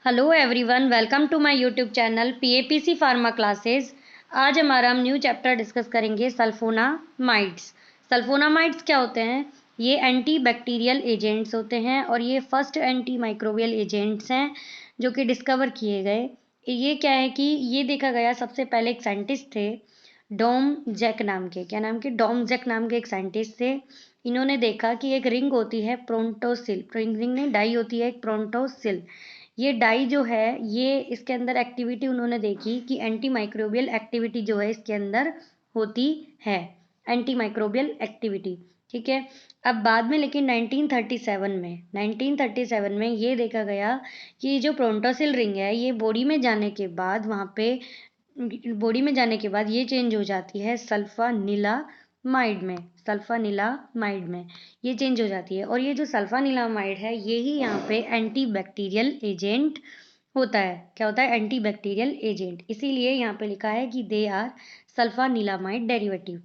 Hello everyone, welcome to my YouTube channel PAPC pharma classes. आज हमारा हम new chapter discuss करेंगे sulphonamides. Sulphonamides क्या होते हैं? ये एंटी बैक्टीरियल एजेंट्स होते हैं और ये फर्स्ट एंटी माइक्रोबियल एजेंट्स हैं जो कि डिस्कवर किए गए। ये क्या है कि ये देखा गया, सबसे पहले एक साइंटिस्ट थे डॉम जैक नाम के, क्या नाम के, डॉम जैक नाम के एक साइंटिस्ट थे। इन्होंने देखा कि एक रिंग होती है प्रोंटोसिल, रिंग नहीं डाई होती है एक प्रोंटोसिल। ये डाई जो है, ये इसके अंदर एक्टिविटी उन्होंने देखी कि एंटी माइक्रोबियल एक्टिविटी जो है इसके अंदर होती है, एंटी माइक्रोबियल एक्टिविटी। ठीक है। अब बाद में लेकिन 1937 में ये देखा गया कि जो प्रोंटोसिल रिंग है ये बॉडी में जाने के बाद ये चेंज हो जाती है सल्फानिलामाइड में ये चेंज हो जाती है। और ये जो सल्फानिलामाइड है यही यहाँ पे एंटी बैक्टीरियल एजेंट होता है। क्या होता है? Anti bacterial agent. इसीलिए यहाँ पे लिखा है कि दे आर सल्फानिलामाइड डेरिवेटिव।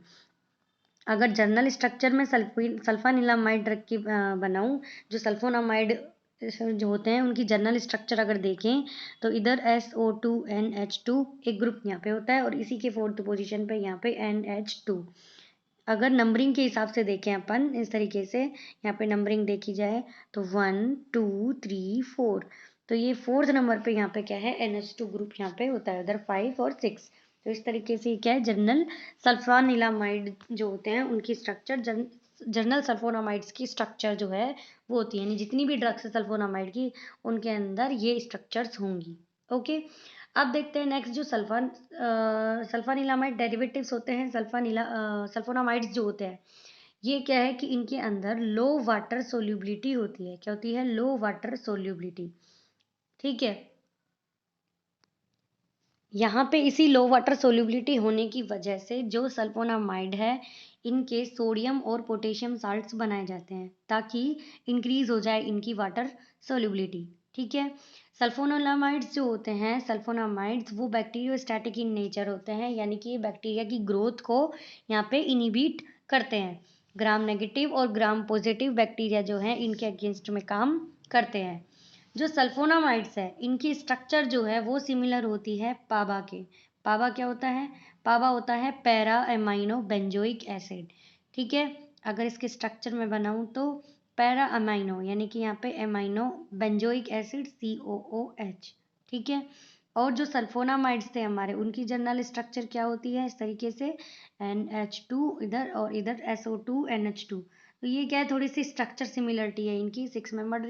अगर जर्नल स्ट्रक्चर में सल्फानिलामाइड रख के बनाऊँ, जो सल्फोनामाइड जो होते हैं उनकी जर्नल स्ट्रक्चर अगर देखें तो इधर SO2NH2 एक ग्रुप यहाँ पे होता है और इसी के 4th पोजीशन पे यहाँ पे NH2। अगर नंबरिंग के हिसाब से देखें अपन इस तरीके से, यहाँ पे नंबरिंग देखी जाए तो 1 2 3 4, तो ये 4th नंबर पे यहाँ पे क्या है, NH2 ग्रुप यहाँ पे होता है, उधर 5 और 6। तो इस तरीके से क्या है, जनरल सल्फानिलामाइड जो होते हैं उनकी स्ट्रक्चर, जर्नल सल्फोनामाइड्स की स्ट्रक्चर जो है वो होती है, यानी जितनी भी ड्रग्स है सल्फोनामाइड की उनके अंदर ये स्ट्रक्चर्स होंगी। ओके। अब देखते हैं नेक्स्ट, जो सल्फानिलामाइड डेरिवेटिव्स होते हैं, सल्फोनामाइड्स जो होते हैं, ये क्या है कि इनके अंदर लो वाटर सोल्यूबिलिटी होती है। क्या होती है? लो वाटर सोल्यूबिलिटी। ठीक है। यहाँ पे इसी लो वाटर सोल्यूबिलिटी होने की वजह से जो सल्फोनामाइड है इनके सोडियम और पोटेशियम साल्ट्स बनाए जाते हैं ताकि इंक्रीज हो जाए इनकी वाटर सोल्यूबिलिटी। ठीक है। सल्फोनामाइड्स जो होते हैं, सल्फोनामाइड्स वो बैक्टीरियोस्टैटिक इन नेचर होते हैं, यानी कि बैक्टीरिया की ग्रोथ को यहाँ पे इनिबिट करते हैं। ग्राम नेगेटिव और ग्राम पॉजिटिव बैक्टीरिया जो हैं इनके अगेंस्ट में काम करते हैं। जो सल्फोनामाइड्स है इनकी स्ट्रक्चर जो है वो सिमिलर होती है पाबा के। पाबा क्या होता है? पाबा होता है पैरा अमाइनो बेंजोइक एसिड। ठीक है। अगर इसके स्ट्रक्चर में बनाऊं तो पैरा अमाइनो, यानी कि यहाँ पे अमाइनो बेंजोइक एसिड COOH। ठीक है। और जो सल्फोनामाइड्स थे हमारे, उनकी जनरल स्ट्रक्चर क्या होती है, इस तरीके से NH2 इधर और इधर SO2NH2। तो ये क्या है, थोड़ी सी स्ट्रक्चर सिमिलरिटी है इनकी, 6 member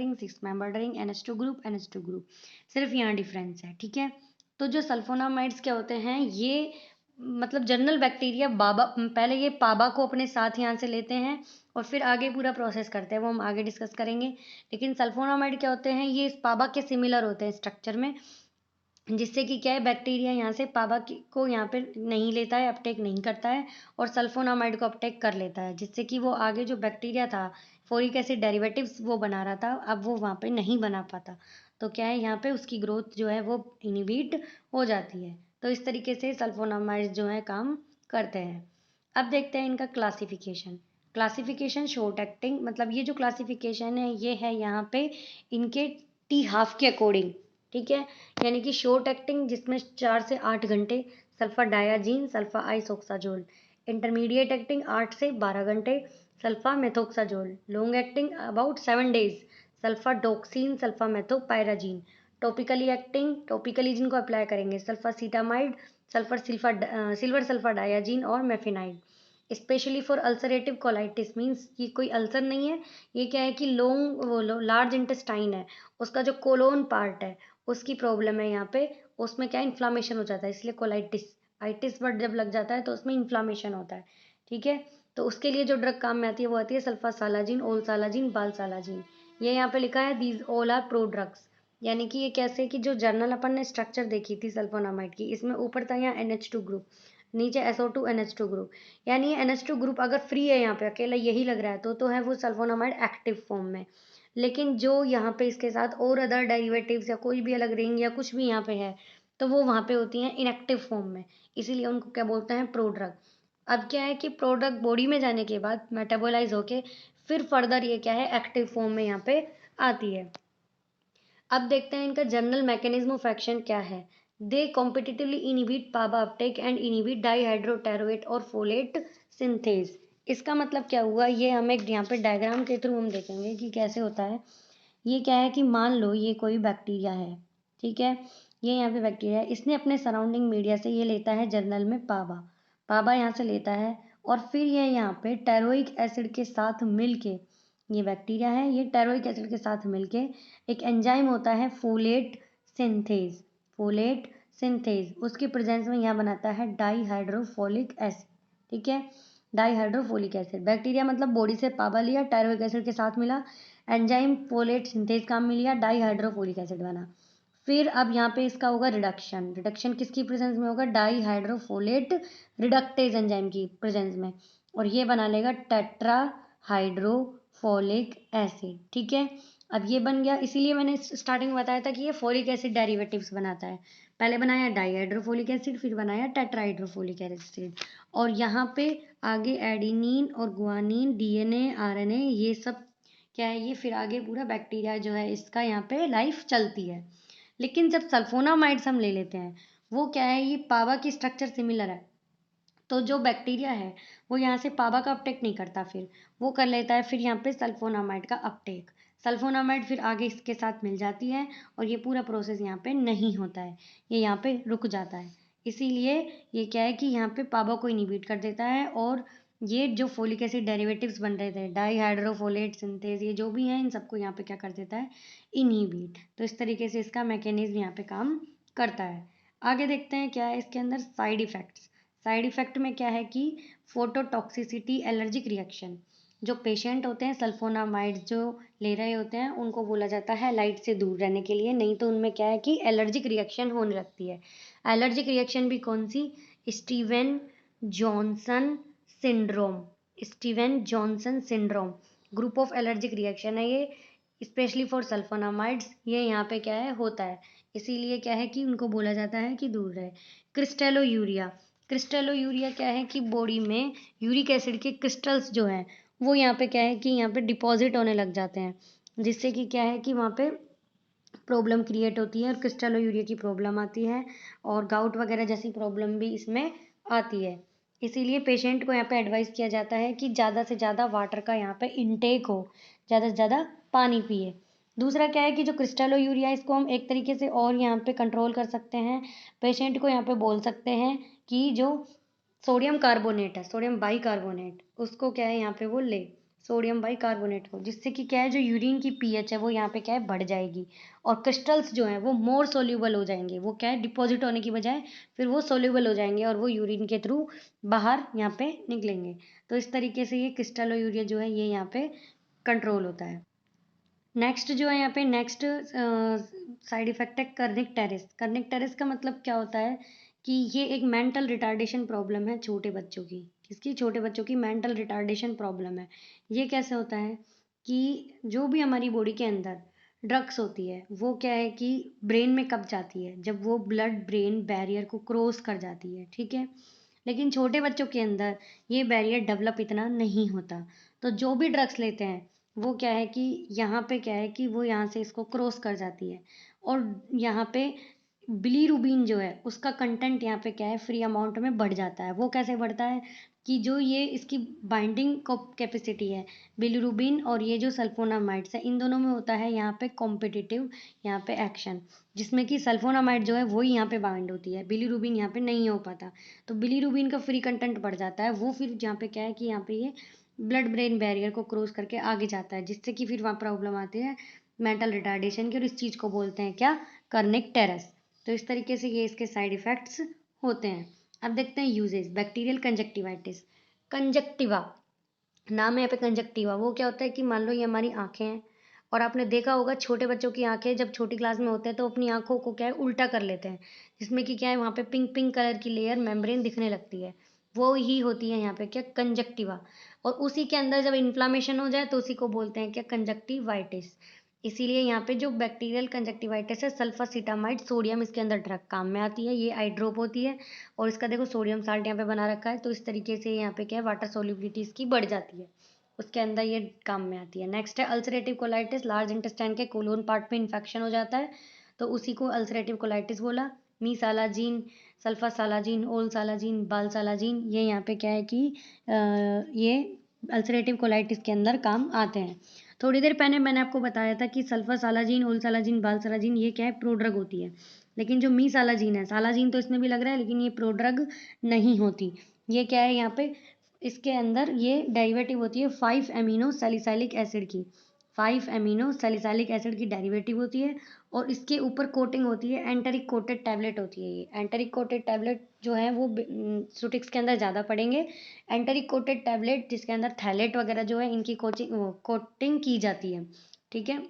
ring NH2 group NH2 group, सिर्फ यहाँ डिफरेंस है। ठीक है। तो जो सल्फोनामाइड्स क्या होते हैं, ये मतलब जनरल बैक्टीरिया पहले ये पाबा को अपने साथ यहाँ से लेते हैं और फिर आगे पूरा प्रोसेस करते हैं, वो हम आगे डिस्कस करेंगे। लेकिन सल्फोनामाइड क्या होते हैं, ये इस पाबा के सिमिलर होते हैं स्ट्रक्चर में, जिससे कि क्या है, बैक्टीरिया यहाँ से पाबा को यहाँ पे नहीं लेता है, अपटेक नहीं करता है, और सल्फोनामाइड को अपटेक कर लेता है, जिससे कि वो आगे जो बैक्टीरिया था फोरिक एसिड डेरिवेटिव्स वो बना रहा था, अब वो वहाँ पे नहीं बना पाता। तो क्या है, यहाँ पे उसकी ग्रोथ जो है वो इनिबिट हो जाती है। तो इस तरीके से सल्फोनामाइड जो है काम करते हैं। अब देखते हैं इनका क्लासिफिकेशन। क्लासिफिकेशन शॉर्ट एक्टिंग, मतलब ये जो क्लासिफिकेशन है ये है यहाँ पे इनके T½ के अकॉर्डिंग। ठीक है। यानी कि शॉर्ट एक्टिंग जिसमें 4 से 8 घंटे sulfadiazine sulfisoxazole. Intermediate acting 8 से 12 घंटे sulfamethoxazole. Long acting about 7 days sulfadoxine sulfamethopyrazine. Topically acting, topically जिनको अप्लाई करेंगे, sulfacetamide silver sulfadiazine और mafenide. Specially for ulcerative colitis, means ये कोई ulcer नहीं है, ये क्या है कि लार्ज इंटेस्टाइन है, उसका जो कोलोन पार्ट है उसकी प्रॉब्लम है यहाँ पे, उसमें क्या इन्फ्लामेशन हो जाता है, इसलिए कोलाइटिस। आइटिस वर्ड जब लग जाता है तो उसमें इन्फ्लामेशन होता है। ठीक है। तो उसके लिए जो ड्रग काम में आती है वो आती है सल्फासालाजिन, ओलसालाजिन, बालसालाजिन। ये यहाँ पे लिखा है these all are prodrugs. यानी कि ये कैसे कि जो जर्नल अपन ने स्ट्रक्चर देखी थी सल्फोनामाइड की, इसमें ऊपर था यहाँ NH2 ग्रुप, नीचे SO2NH2 ग्रुप, यानी ये NH2 ग्रुप अगर फ्री है यहाँ पे अकेला यही लग रहा है तो है वो सल्फोनामाइड एक्टिव फॉर्म में। लेकिन जो यहाँ पे इसके साथ और अदर डेरिवेटिव्स या कोई भी अलग रिंग या कुछ भी यहाँ पे है तो वो वहाँ पे होती हैं इनएक्टिव फॉर्म में, इसीलिए उनको क्या बोलते हैं, प्रोड्रग। अब क्या है कि प्रोड्रग बॉडी में जाने के बाद मेटाबोलाइज होके फिर फर्दर ये क्या है, एक्टिव फॉर्म में यहाँ पे आती है। अब देखते हैं इनका जनरल मैकेनिज्म ऑफ एक्शन क्या है। They competitively inhibit PABA uptake and inhibit dihydropteroate और फोलेट सिंथेज। इसका मतलब क्या हुआ, ये हम एक यहाँ पे डायग्राम के थ्रू हम देखेंगे कि कैसे होता है। ये क्या है कि मान लो ये कोई बैक्टीरिया है, ठीक है, ये यहाँ पे बैक्टीरिया है, इसने अपने सराउंडिंग मीडिया से ये लेता है जर्नल में पाबा, पाबा यहाँ से लेता है और फिर ये यहाँ पे टेरोइक एसिड के साथ मिलके, ये बैक्टीरिया है, ये टेरोइक एसिड के साथ मिलके एक एंजाइम होता है फोलेट सिंथेज, फोलेट सिंथेज उसकी प्रेजेंस में यहाँ बनाता है डाईहाइड्रोफोलिक एसिड, ठीक है, डाईहाइड्रोफोलिक एसिड। बैक्टीरिया मतलब बॉडी से पाबा लिया, टेरोइक एसिड के साथ मिला, एंजाइम फोलेट सिंथेज काम में लिया, डाईहाइड्रोफोलिक एसिड बना। फिर अब यहाँ पे इसका होगा रिडक्शन, रिडक्शन किसकी प्रेजेंस में होगा, डाईहाइड्रोफोलेट रिडक्टेज एंजाइम की प्रेजेंस में, और ये बना लेगा टेट्राहाइड्रोफोलिक एसिड, ठीक है। अब ये बन गया, इसीलिए मैंने स्टार्टिंग में बताया था कि ये फोलिक एसिड डेरिवेटिव्स बनाता है। पहले बनाया डाईहाइड्रोफोलिक एसिड, फिर बनाया टेट्राहाइड्रोफोलिक एसिड, और यहाँ पे आगे एडिनिन और गुआनिन, डीएनए, आरएनए, ये सब क्या है, ये फिर आगे पूरा बैक्टीरिया जो है इसका यहाँ पे लाइफ चलती है। लेकिन जब सल्फोनामाइड्स हम ले लेते हैं, वो क्या है, ये पावा की स्ट्रक्चर सिमिलर है, तो जो बैक्टीरिया है वो यहाँ से पावा का अपटेक नहीं करता, फिर वो कर लेता है फिर यहाँ पे सल्फोनामाइड का अपटेक। सल्फोनामाइड फिर आगे इसके साथ मिल जाती है और ये पूरा प्रोसेस यहाँ पे नहीं होता है, ये यहाँ पे रुक जाता है। इसीलिए ये क्या है कि यहाँ पे पावा को इनिबिट कर देता है, और ये जो फोलिक एसिड डेरिवेटिव्स बन रहे थे, डाईहाइड्रोफोलेट सिंथेज, ये जो भी हैं, इन सबको यहाँ पे क्या कर देता है, इनहिबिट। तो इस तरीके से इसका मैकेनिज्म यहाँ पे काम करता है। आगे देखते हैं क्या है इसके अंदर साइड इफेक्ट्स। साइड इफेक्ट में क्या है कि फोटोटॉक्सिसिटी, एलर्जिक रिएक्शन। जो पेशेंट होते हैं सल्फोनामाइड जो ले रहे होते हैं, उनको बोला जाता है लाइट से दूर रहने के लिए, नहीं तो उनमें क्या है कि एलर्जिक रिएक्शन होने लगती है। एलर्जिक रिएक्शन भी कौन सी, Steven Johnson syndrome, Steven Johnson syndrome group of allergic reaction है ये, स्पेशली फॉर सल्फोनामाइड्स, ये यहाँ पे क्या है होता है, इसीलिए क्या है कि उनको बोला जाता है कि दूर रहे। क्रिस्टेलोयूरिया, क्रिस्टेलोयूरिया क्या है कि बॉडी में यूरिक एसिड के क्रिस्टल्स जो हैं वो यहाँ पे क्या है कि यहाँ पे डिपॉजिट होने लग जाते हैं, जिससे कि क्या है कि वहाँ पे प्रॉब्लम क्रिएट होती है और क्रिस्टेलोयूरिया की प्रॉब्लम आती है, और गाउट वगैरह जैसी प्रॉब्लम भी इसमें आती है। इसीलिए पेशेंट को यहाँ पे एडवाइस किया जाता है कि ज़्यादा से ज़्यादा वाटर का यहाँ पे इनटेक हो, ज़्यादा से ज़्यादा पानी पिए। दूसरा क्या है कि जो क्रिस्टेलोयूरिया, इसको हम एक तरीके से और यहाँ पे कंट्रोल कर सकते हैं। पेशेंट को यहाँ पे बोल सकते हैं कि जो सोडियम कार्बोनेट है, सोडियम बाइकार्बोनेट, उसको क्या है यहाँ पे वो ले, सोडियम बाइकार्बोनेट को, जिससे कि क्या है जो यूरिन की पीएच है वो यहाँ पे क्या है बढ़ जाएगी, और क्रिस्टल्स जो हैं वो मोर सोल्यूबल हो जाएंगे, वो क्या है डिपॉजिट होने की बजाय फिर वो सोल्यूबल हो जाएंगे और वो यूरिन के थ्रू बाहर यहाँ पे निकलेंगे। तो इस तरीके से ये क्रिस्टलोयूरिया जो है ये यहाँ पे कंट्रोल होता है। नेक्स्ट जो है यहाँ पे नेक्स्ट साइड इफेक्ट है कर्निक टेरिस। कर्निक टेरिस का मतलब क्या होता है कि ये एक मेंटल रिटार्डेशन प्रॉब्लम है छोटे बच्चों की, किसकी, छोटे बच्चों की मेंटल रिटार्डेशन प्रॉब्लम है। ये कैसे होता है कि जो भी हमारी बॉडी के अंदर ड्रग्स होती है वो क्या है कि ब्रेन में कब जाती है, जब वो ब्लड ब्रेन बैरियर को क्रॉस कर जाती है, ठीक है। लेकिन छोटे बच्चों के अंदर ये बैरियर डेवलप इतना नहीं होता, तो जो भी ड्रग्स लेते हैं वो क्या है कि यहाँ पे क्या है कि वो यहाँ से इसको क्रॉस कर जाती है, और यहाँ पे बिलीरुबिन जो है उसका कंटेंट यहाँ पे क्या है फ्री अमाउंट में बढ़ जाता है। वो कैसे बढ़ता है कि जो ये इसकी बाइंडिंग कैपेसिटी है, बिलीरुबिन और ये जो सल्फोनामाइड्स है, इन दोनों में होता है यहाँ पे कॉम्पिटिटिव यहाँ पे एक्शन, जिसमें कि सल्फोनामाइड जो है वही यहाँ पे बाइंड होती है, बिलीरुबिन यहाँ पे नहीं हो पाता, तो बिलीरुबिन का फ्री कंटेंट बढ़ जाता है, वो फिर यहाँ पे क्या है कि यहाँ पे ये ब्लड ब्रेन बैरियर को क्रॉस करके आगे जाता है, जिससे कि फिर वहाँ प्रॉब्लम आती है मेंटल रिटार्डेशन की, और इस चीज़ को बोलते हैं क्या, कर्निक टेरस। तो इस तरीके से ये इसके साइड इफेक्ट्स होते हैं। अब देखते हैं यूजेस। बैक्टीरियल कंजक्टिवाइटिस, कंजक्टिवा, नाम है यहाँ पे कंजक्टिवा, वो क्या होता है कि मान लो ये हमारी आंखें हैं, और आपने देखा होगा छोटे बच्चों की आंखें जब छोटी क्लास में होते हैं तो अपनी आंखों को क्या है उल्टा कर लेते हैं, जिसमें कि क्या है वहाँ पे पिंक पिंक कलर की लेयर मेम्ब्रेन दिखने लगती है, वो ही होती है यहाँ पे क्या, कंजक्टिवा। और उसी के अंदर जब इन्फ्लामेशन हो जाए तो उसी को बोलते हैं क्या, कंजक्टिवाइटिस। इसीलिए यहाँ पे जो बैक्टीरियल कंजक्टिवाइटिस है, सल्फासिटामाइड सोडियम इसके अंदर ड्रग काम में आती है, ये आई ड्रॉप होती है, और इसका देखो सोडियम साल्ट यहाँ पे बना रखा है, तो इस तरीके से यहाँ पे क्या है वाटर सोल्युबिलिटी इसकी बढ़ जाती है। उसके अंदर ये काम में आती है। नेक्स्ट है अल्सरेटिव कोलाइटिस, लार्ज इंटेस्टाइन के कोलोन पार्ट में इन्फेक्शन हो जाता है तो उसी को अल्सरेटिव कोलाइटिस बोला। मीसालाजीन, सल्फासालाजीन, ओलसालाजीन, बालसालाजीन, ये यहाँ पे क्या है कि ये अल्सरेटिव कोलाइटिस के अंदर काम आते हैं। थोड़ी देर पहले मैंने आपको बताया था कि सल्फासालाजीन, ओलसालाजीन, बालसालाजीन ये क्या है, प्रोड्रग होती है। लेकिन जो मीसालाजीन है, सालाजीन तो इसमें भी लग रहा है लेकिन ये प्रोड्रग नहीं होती। ये क्या है यहाँ पे, इसके अंदर ये डेरिवेटिव होती है 5 एमिनो सैलिसाइलिक एसिड की। 5 एमिनो सैलिसाइलिक एसिड की डेरिवेटिव होती है और इसके ऊपर कोटिंग होती है, एंटरिक कोटेड टैबलेट होती है। ये एंटरिक कोटेड टैबलेट जो है वो सुटिक्स के अंदर ज़्यादा पड़ेंगे। एंटरिक कोटेड टैबलेट जिसके अंदर थैलेट वगैरह जो है इनकी कोटिंग की जाती है। ठीक है,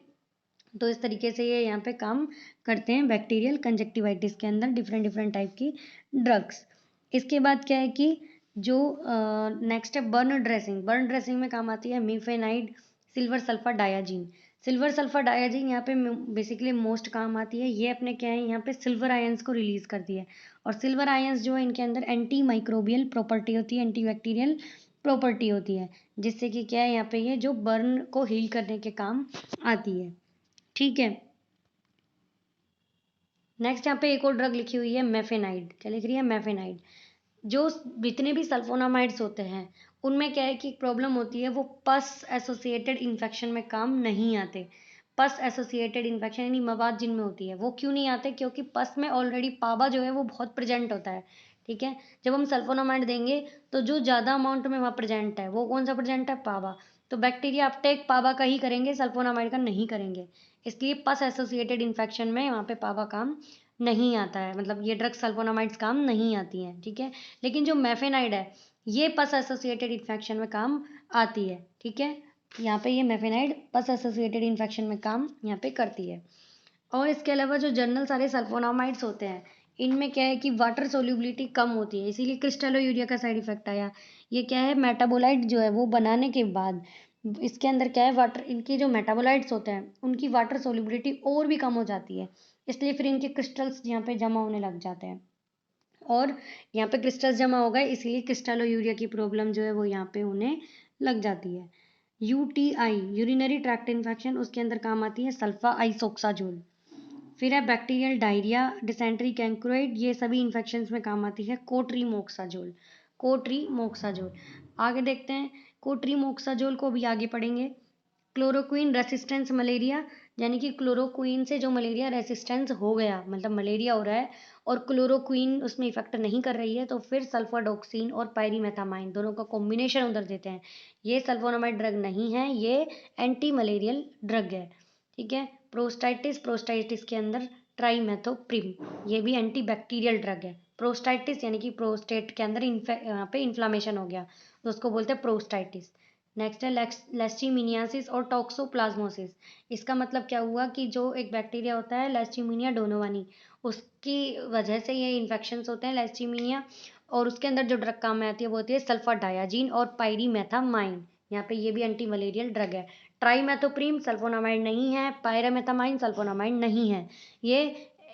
तो इस तरीके से ये यहाँ पे काम करते हैं बैक्टीरियल कंजक्टिवाइटिस के अंदर, डिफरेंट डिफरेंट टाइप की ड्रग्स। इसके बाद क्या है कि जो नेक्स्ट है बर्न ड्रेसिंग। बर्न ड्रेसिंग में काम आती है मीफेनाइड, सिल्वर सल्फर डायाजीन। सिल्वर सल्फर डायाजीन यहाँ पे बेसिकली मोस्ट काम आती है। ये अपने क्या है, यहाँ पे सिल्वर आयंस को रिलीज करती है और सिल्वर आयंस जो है इनके अंदर एंटी माइक्रोबियल प्रॉपर्टी होती है, एंटी बैक्टीरियल प्रॉपर्टी होती है, जिससे कि क्या है यहाँ पे ये जो बर्न को हील करने के काम आती है। ठीक है, नेक्स्ट यहाँ पे एक और ड्रग लिखी हुई है मेफेनाइड। क्या लिख रही है, मेफेनाइड। जो जितने भी सल्फोनामाइड्स होते हैं उनमें क्या है कि प्रॉब्लम होती है, वो पस एसोसिएटेड इन्फेक्शन में काम नहीं आते। पस एसोसिएटेड इन्फेक्शन यानी मवाद जिनमें होती है वो क्यों नहीं आते, क्योंकि पस में ऑलरेडी पाबा जो है वो बहुत प्रेजेंट होता है। ठीक है, जब हम सल्फोनामाइड देंगे तो जो ज़्यादा अमाउंट में वहाँ प्रेजेंट है वो कौन सा प्रेजेंट है, पाबा। तो बैक्टीरिया अपटेक पाबा का ही करेंगे, सल्फोनामाइड का नहीं करेंगे। इसलिए पस एसोसिएटेड इन्फेक्शन में वहाँ पे पाबा काम नहीं आता है, मतलब ये ड्रग सल्फोनामाइड्स काम नहीं आती हैं। ठीक है, लेकिन जो मेफेनाइड है ये पस एसोसिएटेड इन्फेक्शन में काम आती है। ठीक है, यहाँ पे ये मेफेनाइड पस एसोसिएटेड इन्फेक्शन में काम यहाँ पे करती है। और इसके अलावा जो जनरल सारे सल्फोनामाइड्स होते हैं इनमें क्या है कि वाटर सोल्यूबिलिटी कम होती है, इसीलिए क्रिस्टलोयूरिया का साइड इफेक्ट आया। ये क्या है, मेटाबोलाइट जो है वो बनाने के बाद इसके अंदर क्या है, वाटर, इनके जो मेटाबोलाइट्स होते हैं उनकी वाटर सोल्यूबिलिटी और भी कम हो जाती है, इसलिए फिर इनके क्रिस्टल्स यहाँ पे जमा होने लग जाते हैं और यहाँ पे क्रिस्टल्स जमा हो गए, इसीलिए क्रिस्टलोयूरिया की प्रॉब्लम जो है वो यहाँ पे होने लग जाती है। यूटीआई, यूरिनरी ट्रैक्ट इन्फेक्शन, उसके अंदर काम आती है सल्फा आइसोक्साजोल। फिर है बैक्टीरियल डायरिया, डिसेंट्री, कैंक्रोइड, ये सभी इन्फेक्शंस में काम आती है कोट्रीमोक्साजोल। कोट्रीमोक्साजोल आगे देखते हैं, कोट्रीमोक्साजोल को भी आगे पढ़ेंगे। क्लोरोक्वीन रेसिस्टेंस मलेरिया, यानी कि क्लोरोक्वीन से जो मलेरिया रेसिस्टेंस हो गया, मतलब मलेरिया हो रहा है और क्लोरोक्वीन उसमें इफेक्ट नहीं कर रही है, तो फिर सल्फाडोक्सिन और पायरीमेथामाइन दोनों का कॉम्बिनेशन उधर देते हैं। ये सल्फोनामाइड ड्रग नहीं है, ये एंटी मलेरियल ड्रग है। ठीक है, प्रोस्टाइटिस, प्रोस्टाइटिस के अंदर ट्राइमेथोप्रिम, ये भी एंटी बैक्टीरियल ड्रग है। प्रोस्टाइटिस यानी कि प्रोस्टेट के अंदर यहाँ पे इन्फ्लामेशन हो गया तो उसको बोलते हैं प्रोस्टाइटिस। नेक्स्ट है लेस्टीमिनियासिस और टॉक्सोप्लाज्मोसिस। इसका मतलब क्या हुआ कि जो एक बैक्टीरिया होता है लेस्टीमिनिया डोनोवानी, उसकी वजह से ये इन्फेक्शंस होते हैं लेस्टीमिनिया, और उसके अंदर जो ड्रग काम में आती है वो होती है सल्फा डायाजीन और पायरीमेथामाइन। यहाँ पे ये भी एंटी मलेरियल ड्रग है। ट्राइमेथोप्रीम सल्फोनामाइड नहीं है, पायरीमेथामाइन सल्फोनामाइड नहीं है।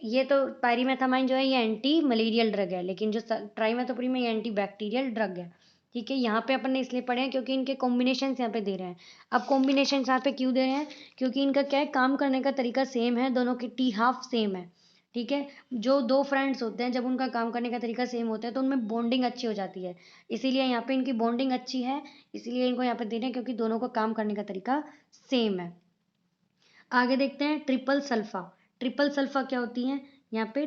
ये तो पायरीमेथामाइन जो है ये एंटी मलेरियल ड्रग है, लेकिन जो ट्राइमेथोप्रीम है ये एंटी बैक्टीरियल ड्रग है। ठीक है, यहाँ पे अपन ने इसलिए पढ़े हैं क्योंकि इनके कॉम्बिनेशन यहाँ पे दे रहे हैं। अब कॉम्बिनेशन यहाँ पे क्यों दे रहे हैं, क्योंकि इनका क्या है, काम करने का तरीका सेम है, दोनों की टी हाफ सेम है। ठीक है, जो दो फ्रेंड्स होते हैं जब उनका काम करने का तरीका सेम होता है तो उनमें बॉन्डिंग अच्छी हो जाती है, इसीलिए यहाँ पे इनकी बॉन्डिंग अच्छी है, इसीलिए इनको यहाँ पे दे रहे हैं क्योंकि दोनों का काम करने का तरीका सेम है। आगे देखते हैं ट्रिपल सल्फा। ट्रिपल सल्फा क्या होती है, यहाँ पे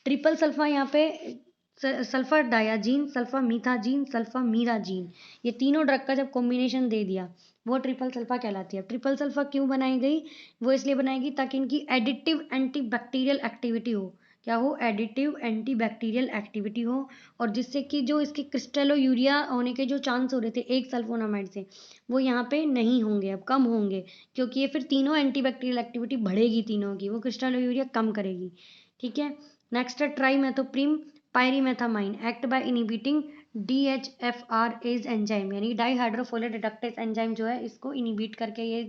ट्रिपल सल्फा, यहाँ पे सल्फर डायाजीन, सल्फर मीथाजीन, सल्फर मीराजीन, ये तीनों ड्रग का जब कॉम्बिनेशन दे दिया वो ट्रिपल सल्फा कहलाती है। ट्रिपल सल्फा क्यों बनाई गई, वो इसलिए बनाई गई ताकि इनकी एडिटिव एंटी बैक्टीरियल एक्टिविटी हो। क्या हो, एडिटिव एंटी बैक्टीरियल एक्टिविटी हो, और जिससे कि जो इसके क्रिस्टलोयूरिया होने के जो चांस हो रहे थे एक सल्फोनामाइड से वो यहाँ पे नहीं होंगे, अब कम होंगे, क्योंकि ये फिर तीनों एंटी बैक्टीरियल एक्टिविटी बढ़ेगी तीनों की, वो क्रिस्टलोयूरिया कम करेगी। ठीक है, नेक्स्ट है trimethoprim pyrimethamine, act by inhibiting DHFRase enzyme, यानी डाइहाइड्रोफोलेट रिडक्टेस एंजाइम जो है इसको इनिबिट करके ये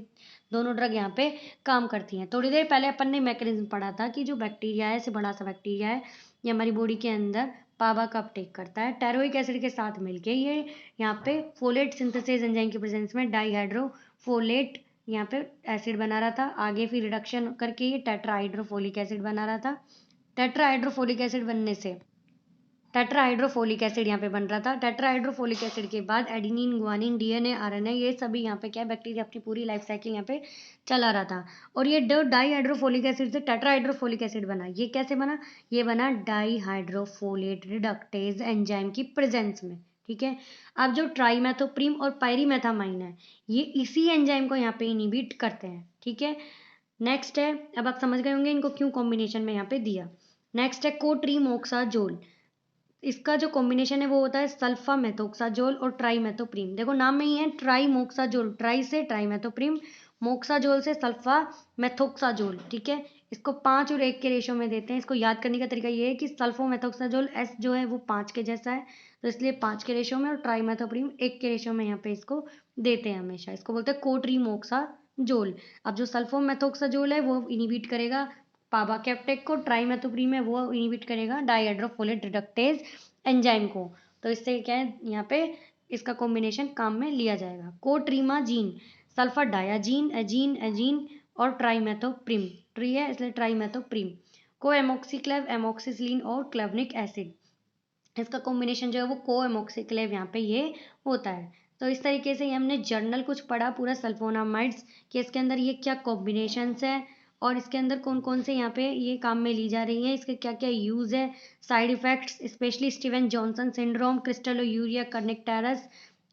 दोनों ड्रग यहाँ पे काम करती हैं। थोड़ी देर पहले अपन ने मैकेनिज्म पढ़ा था कि जो बैक्टीरिया है, ऐसे बड़ा सा बैक्टीरिया है, ये हमारी बॉडी के अंदर पाबा का अपटेक करता है। टेरोइक एसिड के साथ मिलके ये यहाँ पे फोलेट सिंथेसिस एंजाइम की प्रेजेंस में डाईहाइड्रोफोलेट यहाँ पे एसिड बना रहा था। आगे फिर रिडक्शन करके ये टेट्राहाइड्रोफोलिक एसिड बना रहा था। टेट्राहाइड्रोफोलिक एसिड बनने से टेट्राहाइड्रोफोलिक एसिड यहाँ पे बन रहा था। टेट्राहाइड्रोफोलिक एसिड के बाद एडिनिन, गुआनिन, डीएनए, आरएनए, ये सभी यहाँ पे क्या बैक्टीरिया अपनी पूरी लाइफ साइकिल यहाँ पे चला रहा था। और ये डाईहाइड्रोफोलिक एसिड से टेट्राहाइड्रोफोलिक एसिड बना। ये कैसे बना? ये बना डाईहाइड्रोफोलेट रिडक्टेज एंजाइम की प्रेजेंस में। ठीक है। अब जो ट्राइमेथोप्रीम और पायरीमेथामाइन है, ये इसी एंजाइम को यहाँ पे इनिबिट करते हैं। ठीक है। नेक्स्ट है, अब आप समझ गए होंगे इनको क्यों कॉम्बिनेशन में यहाँ पे दिया। नेक्स्ट है कोट्रीमोक्साजोल। इसका जो कॉम्बिनेशन है वो होता है सल्फा मेथोक्साजोल और ट्राइमेथोप्रीम। देखो नाम में ही है ट्राइमोक्साजोल, ट्राई से ट्राइमेथोप्रीम, मोक्साजोल से सल्फा मेथोक्साजोल। ठीक है। इसको 5 और 1 के रेशो में देते हैं। इसको याद करने का तरीका ये है कि सल्फोमेथोक्साजोल एस जो है वो 5 के जैसा है, तो इसलिए 5 के रेशो में, और ट्राइमेथोप्रीम 1 के रेशो में यहाँ पे इसको देते हैं हमेशा। इसको बोलते हैं कोट्रीमोक्साजोल। अब जो सल्फोमेथोक्साजोल है वो इनिबिट करेगा पाबा के अपटेक को, ट्राइमेथोप्रीम है वो इनिबिट करेगा डाईहाइड्रोफोलेट रिडक्टेज एंजाइम को। तो इससे क्या है, यहाँ पे इसका कॉम्बिनेशन काम में लिया जाएगा। कोट्रीमाजीन, सल्फर डायाजीन, एजीन, एजीन और ट्राइमेथोप्रीम, ट्री है इसलिए ट्राइमेथोप्रीम। को एमोक्सीक्लेव, एमोक्सिसिलिन और क्लेवनिक एसिड, इसका कॉम्बिनेशन जो है वो को एमोक्सीक्लेव यहाँ पे ये होता है। तो इस तरीके से हमने जर्नल कुछ पढ़ा पूरा सल्फोनामाइड्स कि इसके अंदर ये क्या कॉम्बिनेशंस है और इसके अंदर कौन कौन से यहाँ पे ये काम में ली जा रही है, इसके क्या क्या यूज़ है, side effects, specially Steven Johnson syndrome, crystalluria kernicterus,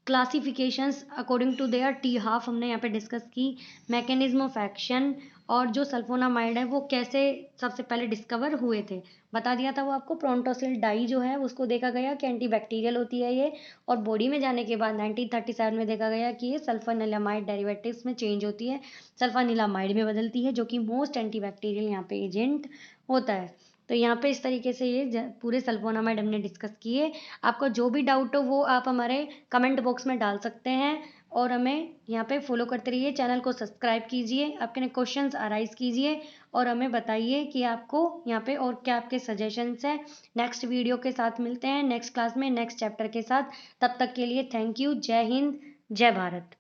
classifications according to their T half हमने यहाँ पे डिस्कस की, मैकेनिज्म ऑफ एक्शन, और जो सल्फोनामाइड है वो कैसे सबसे पहले डिस्कवर हुए थे बता दिया था वो आपको। प्रोंटोसिल डाई जो है उसको देखा गया कि एंटीबैक्टीरियल होती है ये, और बॉडी में जाने के बाद 1937 में देखा गया कि ये सल्फानिलामाइड डेरिवेटिव्स में चेंज होती है, सल्फानिलामाइड में बदलती है, जो कि मोस्ट एंटीबैक्टीरियल यहाँ पे एजेंट होता है। तो यहाँ पे इस तरीके से ये पूरे सल्फोनामाइड हमने डिस्कस किए। आपका जो भी डाउट हो वो आप हमारे कमेंट बॉक्स में डाल सकते हैं, और हमें यहाँ पे फॉलो करते रहिए, चैनल को सब्सक्राइब कीजिए, आपके क्वेश्चंस अराइज कीजिए और हमें बताइए कि आपको यहाँ पे और क्या आपके सजेशंस हैं। नेक्स्ट वीडियो के साथ मिलते हैं नेक्स्ट क्लास में नेक्स्ट चैप्टर के साथ। तब तक के लिए थैंक यू। जय हिंद, जय भारत।